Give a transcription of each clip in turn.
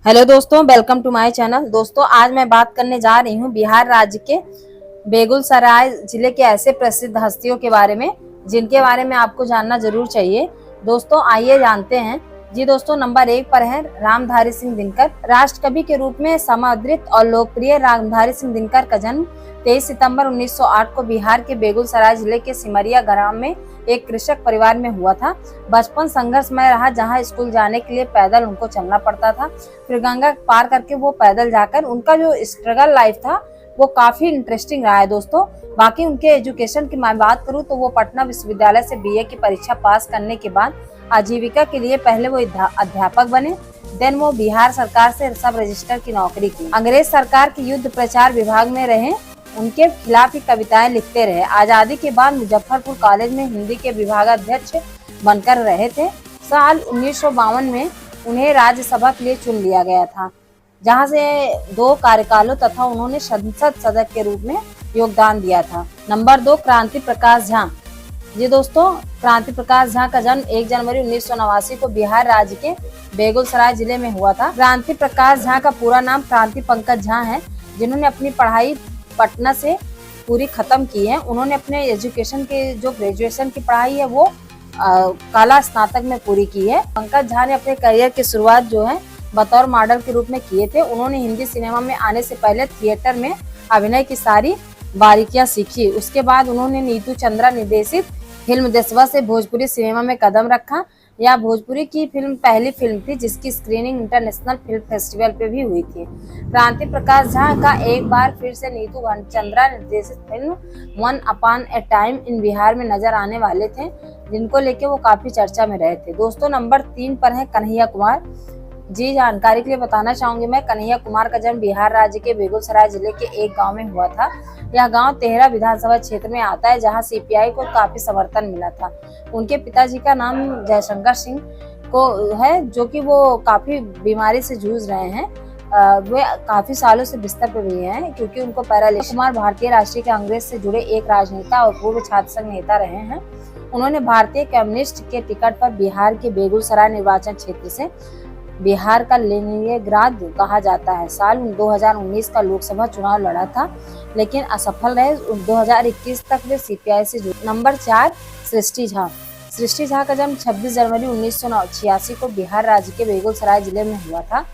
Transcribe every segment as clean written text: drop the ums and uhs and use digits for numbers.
Hello दोस्तों, welcome to my channel. दोस्तों, आज मैं बात करने जा रही हूँ बिहार राज्य के बेगूसराय जिले के ऐसे प्रसिद्ध हस्तियों के बारे में जिनके बारे में आपको जानना जरूर चाहिए। दोस्तों, आइए जानते हैं। जी दोस्तों, नंबर 1 पर है रामधारी सिंह दिनकर। राष्ट्रकवि के रूप में समादृत और लोकप्रिय रामधारी सिंह दिनकर का जन्म 23 सितंबर 1908 को बिहार के बेगूसराय जिले के सिमरिया ग्राम में एक कृषक परिवार में हुआ था। बचपन संघर्षमय रहा, जहां स्कूल जाने के लिए पैदल उनको चलना पड़ता था। फिर गंगा पार करके वो पैदल जाकर उनका जो स्ट्रगल लाइफ था वो काफी इंटरेस्टिंग रहा है दोस्तों। बाकी उनके एजुकेशन की मैं बात करूँ तो वो पटना विश्वविद्यालय से बीए की परीक्षा पास करने के बाद आजीविका के लिए पहले वो अध्यापक बने। देन वो बिहार सरकार से सब रजिस्टर की नौकरी की। अंग्रेज सरकार के युद्ध प्रचार विभाग में रहे, उनके खिलाफ ही कविताएं लिखते रहे। आजादी के बाद मुजफ्फरपुर कॉलेज में हिंदी के विभागाध्यक्ष बनकर रहे थे। साल 1952 में उन्हें राज्यसभा के लिए चुन लिया गया था, जहां से 2 कार्यकालों तथा उन्होंने संसद सदस्य के रूप में योगदान दिया था। नंबर 2, क्रांति प्रकाश झा। जी दोस्तों, क्रांति प्रकाश झा का जन्म 1 जनवरी 1989 को बिहार राज्य के बेगूसराय जिले में हुआ था। क्रांति प्रकाश झा का पूरा नाम क्रांति पंकज झा है, जिन्होंने अपनी पढ़ाई पटना से पूरी खत्म की है। उन्होंने अपने एजुकेशन के जो ग्रेजुएशन की पढ़ाई है वो कला स्नातक में पूरी की है। पंकज झा ने अपने करियर की शुरुआत जो है बतौर मॉडल के रूप में किए थे। उन्होंने हिंदी सिनेमा में आने से पहले थिएटर में अभिनय की सारी बारीकियां सीखी। उसके बाद उन्होंने नीतू चंद्रा निर्देशित फिल्म देशवा से भोजपुरी सिनेमा में कदम रखा। यह भोजपुरी की पहली फिल्म थी जिसकी स्क्रीनिंग इंटरनेशनल फिल्म फेस्टिवल पे भी हुई थी। क्रांति प्रकाश झा का एक बार फिर से नीतू चंद्रा निर्देशित film one upon A time in Bihar में नजर आने वाले थे, जिनको लेके वो काफी चर्चा में रहे थे। दोस्तों, नंबर 3 पर है कन्हैया कुमार। जी, जानकारी के लिए बताना चाहूंगी मैं, कन्हैया कुमार का जन्म बिहार राज्य के बेगूसराय जिले के एक गांव में हुआ था। यह गांव तेहरा विधानसभा क्षेत्र में आता है, जहां सीपीआई को काफी समर्थन मिला था। उनके पिताजी का नाम जयशंकर सिंह को है, जो कि वो काफी बीमारी से जूझ रहे हैं। वे काफी सालों से बिस्तर पर भी हैं क्योंकि उनको पैरालिसिस। कुमार भारतीय राष्ट्रीय कांग्रेस से जुड़े एक राजनेता और पूर्व छात्र संघ नेता रहे हैं। उन्होंने भारतीय कम्युनिस्ट के टिकट पर बिहार के बेगूसराय निर्वाचन क्षेत्र से बिहार का लेनिनग्राद कहा जाता है साल 2019 का लोकसभा चुनाव लड़ा था, लेकिन असफल रहे। 2021 तक वे सीपीआई से जुड़े। नंबर 4, सृष्टि झा। सृष्टि झा का जन्म 26 जनवरी 1986 को बिहार राज्य के बेगूसराय जिले में हुआ था।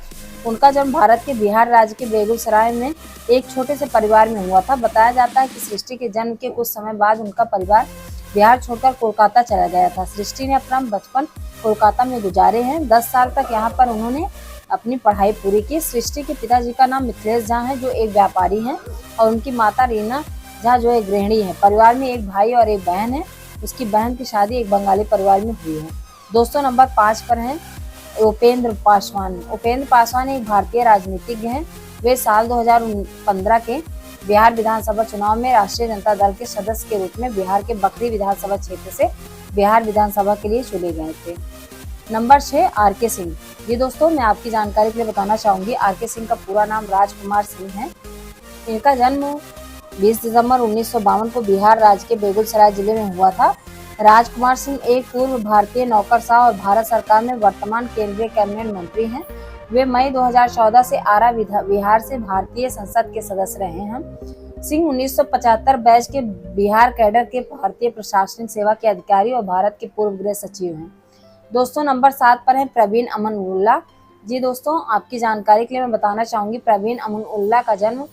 उनका जन्म भारत के बिहार राज्य के बेगूसराय में एक छोटे से परिवार में हुआ था। बताया जाता है कि सृष्टि के जन्म के कुछ समय बाद उनका परिवार बिहार छोड़कर कोलकाता चला गया था। सृष्टि ने अपना बचपन कोलकाता में गुजारे हैं। 10 साल तक यहाँ पर उन्होंने अपनी पढ़ाई पूरी की। सृष्टि के पिताजी का नाम मिथिलेश झा है, जो एक व्यापारी हैं, और उनकी माता रीना झा जो एक गृहिणी है। परिवार में एक भाई और एक बहन है। उसकी बहन की शादी एक बंगाली परिवार में हुई है। दोस्तों, नंबर 5 पर है उपेंद्र पासवान। उपेंद्र पासवान एक भारतीय राजनीतिज्ञ हैं। वे साल 2015 के बिहार विधानसभा चुनाव में राष्ट्रीय जनता दल के सदस्य के रूप में बिहार के बखरी विधानसभा क्षेत्र से बिहार विधानसभा के लिए चुने गए थे। Number 6, R K. सिंह। ये दोस्तों, मैं आपकी जानकारी के लिए बताना चाहूंगी, आर.के. सिंह का पूरा नाम राजकुमार सिंह है। इनका जन्म 20 दिसंबर 1952 को बिहार राज्य के बेगूसराय जिले में हुआ था। राजकुमार सिंह एक पूर्व भारतीय नौकरशाह और भारत सरकार में वर्तमान केंद्रीय कैबिनेट मंत्री हैं। वे मई 2014 से आरा बिहार से भारतीय संसद के सदस्य रहे हैं। सिंह 1975 बैच के बिहार कैडर के भारतीय प्रशासनिक सेवा के अधिकारी और भारत के पूर्व गृह सचिव हैं। दोस्तों, नंबर 7 पर है प्रवीण अमन उल्ला। जी दोस्तों, आपकी जानकारी के लिए मैं बताना चाहूंगी, प्रवीण अमन उल्ला का जन्म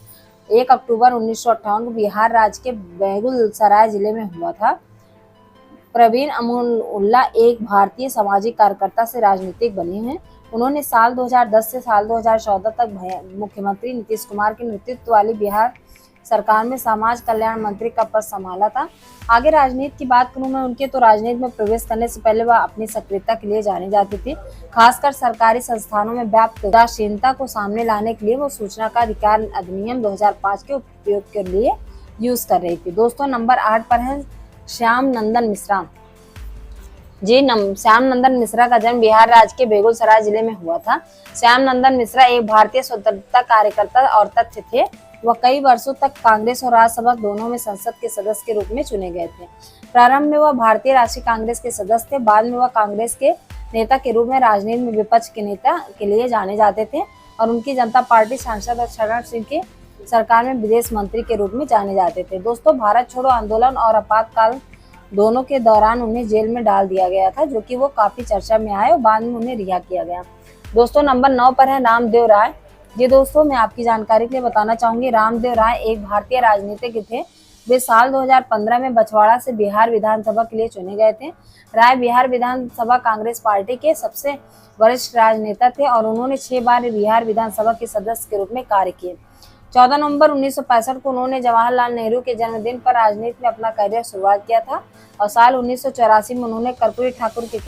1 अक्टूबर 1958 को बिहार राज्य के बेगूसराय जिले में हुआ था। प्रवीण अमन उल्ला एक भारतीय सामाजिक कार्यकर्ता से राजनीतिक बने हैं। उन्होंने साल 2010 से साल 2014 तक मुख्यमंत्री नीतीश कुमार के नेतृत्व वाली बिहार सरकार में समाज कल्याण मंत्री का पद संभाला था। आगे राजनीति की बात करूं मैं उनके, तो राजनीति में प्रवेश करने से पहले वह अपनी सक्रियता के लिए जानी जाती थी। खासकर सरकारी संस्थानों में व्याप्त उदासीनता को सामने लाने के लिए वो सूचना का अधिकार अधिनियम 2005 के उपयोग के लिए यूज कर रही थी। दोस्तों, नंबर 8 पर है श्याम नंदन मिश्रा। जी, श्याम नंदन मिश्रा का जन्म बिहार राज्य के बेगूसराय जिले में हुआ था। श्याम नंदन मिश्रा एक भारतीय स्वतंत्रता कार्यकर्ता और तथ्य थे। वह कई वर्षों तक कांग्रेस और राज्यसभा दोनों में संसद के सदस्य के रूप में चुने गए थे। प्रारंभ में वह भारतीय राष्ट्रीय कांग्रेस के सदस्य थे। बाद में वह कांग्रेस के नेता के रूप में राजनीति में विपक्ष के नेता के लिए जाने जाते थे। और उनकी जनता पार्टी सांसद और शरण सिंह की सरकार में विदेश मंत्री के रूप में जाने जाते थे। दोस्तों, भारत छोड़ो आंदोलन और आपातकाल दोनों के दौरान उन्हें जेल में डाल दिया गया था, जो कि वो काफी चर्चा में आए और बाद में उन्हें रिहा किया गया। दोस्तों, नंबर 9 पर है रामदेव राय। ये दोस्तों मैं आपकी जानकारी के लिए बताना चाहूंगी, रामदेव राय एक भारतीय राजनीतिज्ञ थे। वे साल 2015 में बछवाड़ा से बिहार विधानसभा के लिए चुने गए थे। राय बिहार विधानसभा कांग्रेस पार्टी के सबसे वरिष्ठ राजनेता थे और उन्होंने 6 बार बिहार विधानसभा के सदस्य के रूप में कार्य किए। 14 नवंबर 1965 को उन्होंने जवाहरलाल नेहरू के जन्मदिन पर राजनीति में अपना करियर शुरुआत किया था और साल 1984 में उन्होंने कर्पूरी ठाकुर के